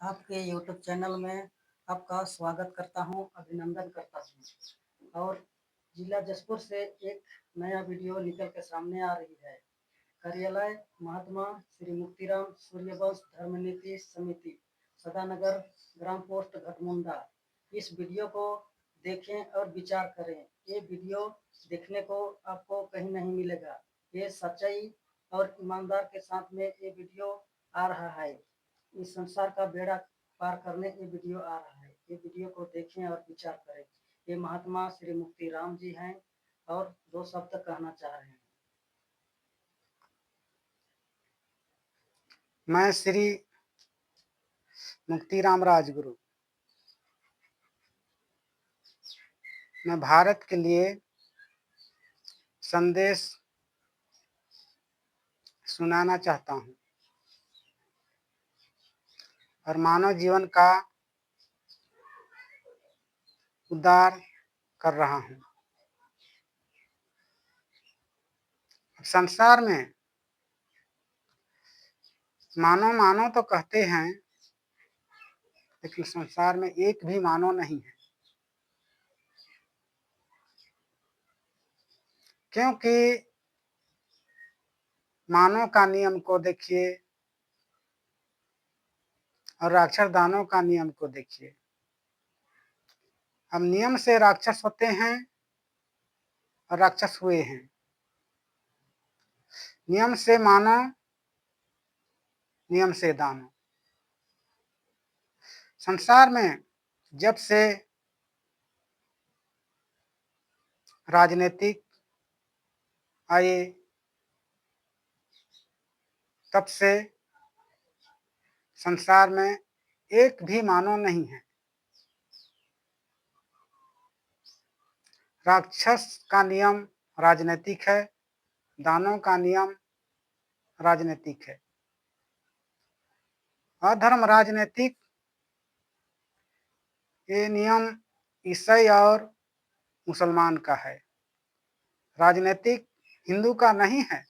आपके YouTube channel में आपका स्वागत करता हूं, अभिनंदन करता हूं। और जिला जशपुर से एक नया वीडियो निकल के सामने आ रही है। कार्यालय महात्मा श्री मुक्तिराम सूर्यवंश धर्मनीति समिति, सदानगर, ग्राम पोस्ट घटमुंडा। इस वीडियो को देखें और विचार करें। ये वीडियो देखने को आपको कहीं नहीं मिलेगा। ये सच्चाई और ईमानदार के साथ में ये वीडियो आ रहा है। इस संसार का बेड़ा पार करने ये वीडियो आ रहा है। ये वीडियो को देखें और विचार करें। ये महात्मा श्री मुक्तिराम जी हैं और दो शब्द कहना चाह रहे हैं। मैं श्री मुक्तिराम राजगुरु, मैं भारत के लिए संदेश सुनाना चाहता हूँ और मानव जीवन का उद्धार कर रहा हूँ। संसार में मानव मानव तो कहते हैं, लेकिन संसार में एक भी मानव नहीं है, क्योंकि मानव का नियम को देखिए और राक्षस दानव का नियम को देखिए। अब नियम से राक्षस होते हैं और राक्षस हुए हैं। नियम से मानव, नियम से दानव। संसार में जब से राजनीतिक आए तब से संसार में एक भी मानव नहीं है। राक्षस का नियम राजनीतिक है, दानव का नियम राजनीतिक है। अधर्म राजनीतिक, ये नियम ईसाई और मुसलमान का है। राजनीतिक हिंदू का नहीं है।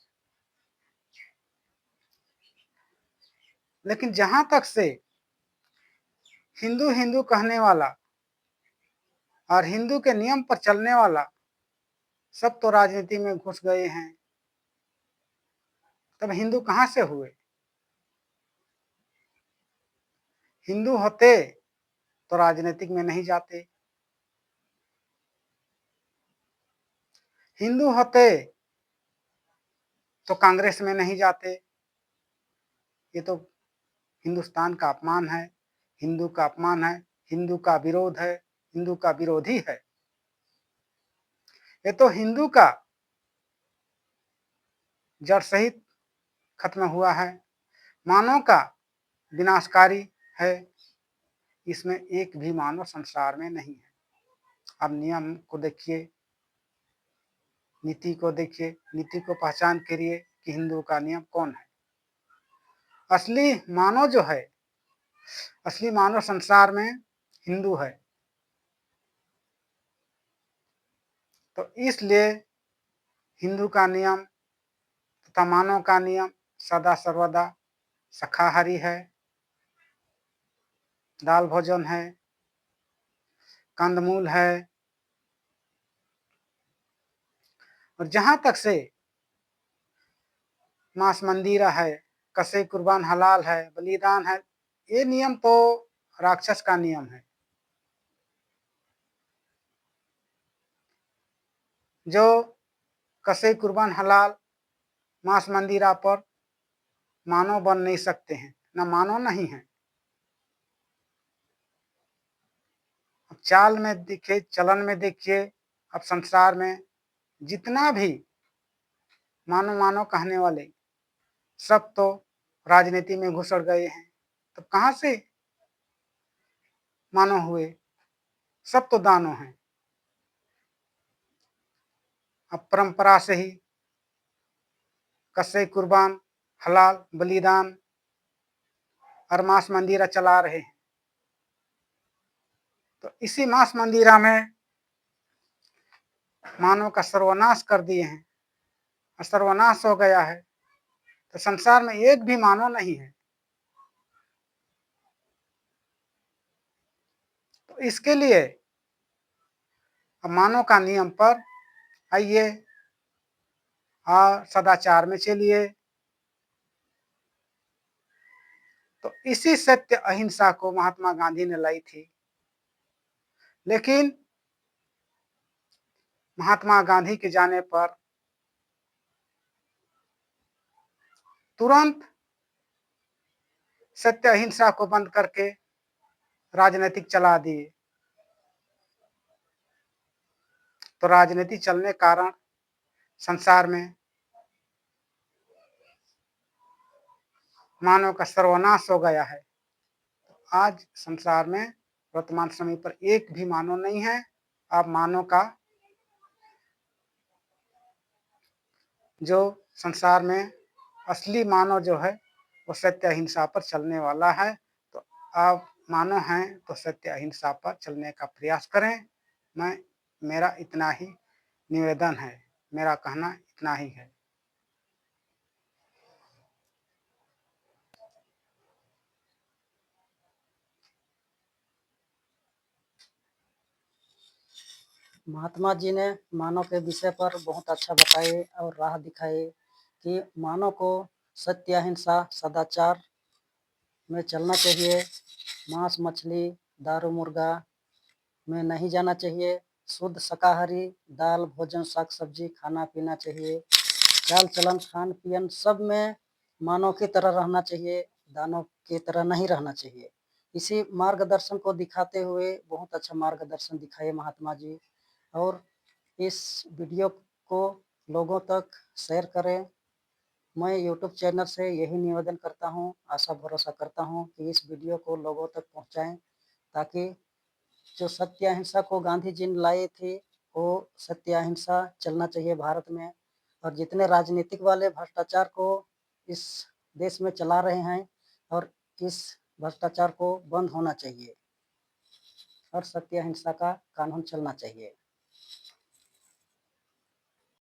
लेकिन जहां तक से हिंदू हिंदू कहने वाला और हिंदू के नियम पर चलने वाला सब तो राजनीति में घुस गए हैं, तब हिंदू कहां से हुए? हिंदू होते तो राजनीतिक में नहीं जाते। हिंदू होते तो कांग्रेस में नहीं जाते। ये तो हिंदुस्तान का अपमान है, हिंदू का अपमान है, हिंदू का विरोध है, हिंदू का विरोधी है। ये तो हिंदू का जड़ सहित खत्म हुआ है, मानव का विनाशकारी है। इसमें एक भी मानव संसार में नहीं है। अब नियम को देखिए, नीति को देखिए, नीति को पहचान करिए कि हिंदू का नियम कौन है। असली मानव जो है, असली मानव संसार में हिंदू है। तो इसलिए हिंदू का नियम तथा मानव का नियम सदा सर्वदा शाकाहारी है, दाल भोजन है, कंदमूल है। और जहां तक से मांस मंदिरा है, कसे कुर्बान हलाल है, बलिदान है, ये नियम तो राक्षस का नियम है। जो कसे कुर्बान हलाल मांस मंदिरा पर मानव बन नहीं सकते हैं, न मानव नहीं है। अब चाल में देखिए, चलन में देखिए, अब संसार में जितना भी मानव मानव कहने वाले सब तो राजनीति में घुसड़ गए हैं। तो कहां से मानव हुए? सब तो दानव हैं। अब परंपरा से ही कसे कुर्बान हलाल बलिदान और मांस मंदिरा चला रहे हैं। तो इसी मांस मंदिरा में मानव का सर्वनाश कर दिए हैं और सर्वनाश हो गया है। तो संसार में एक भी मानव नहीं है। तो इसके लिए अब मानव का नियम पर आइए और सदाचार में चलिए। तो इसी सत्य अहिंसा को महात्मा गांधी ने लाई थी, लेकिन महात्मा गांधी के जाने पर तुरंत सत्य अहिंसा को बंद करके राजनीतिक चला दिए। तो राजनीति चलने के कारण संसार में मानव का सर्वनाश हो गया है। आज संसार में वर्तमान समय पर एक भी मानव नहीं है। अब मानव का जो संसार में असली मानव जो है वो सत्य अहिंसा पर चलने वाला है। तो आप मानव हैं तो सत्य अहिंसा पर चलने का प्रयास करें। मेरा इतना ही निवेदन है, मेरा कहना इतना ही है। महात्मा जी ने मानव के विषय पर बहुत अच्छा बताए और राह दिखाए कि मानव को सत्य अहिंसा सदाचार में चलना चाहिए। मांस मछली दारू मुर्गा में नहीं जाना चाहिए। शुद्ध शाकाहारी दाल भोजन साग सब्जी खाना पीना चाहिए। चाल चलन खान पियन सब में मानव की तरह रहना चाहिए, दानव की तरह नहीं रहना चाहिए। इसी मार्गदर्शन को दिखाते हुए बहुत अच्छा मार्गदर्शन दिखाए महात्मा जी। और इस वीडियो को लोगों तक शेयर करें। मैं यूट्यूब चैनल से यही निवेदन करता हूं, आशा भरोसा करता हूं कि इस वीडियो को लोगों तक पहुंचाएं, ताकि जो सत्य अहिंसा को गांधी जी ने लाई थी वो सत्य अहिंसा चलना चाहिए भारत में। और जितने राजनीतिक वाले भ्रष्टाचार को इस देश में चला रहे हैं और इस भ्रष्टाचार को बंद होना चाहिए और सत्य अहिंसा का कानून चलना चाहिए।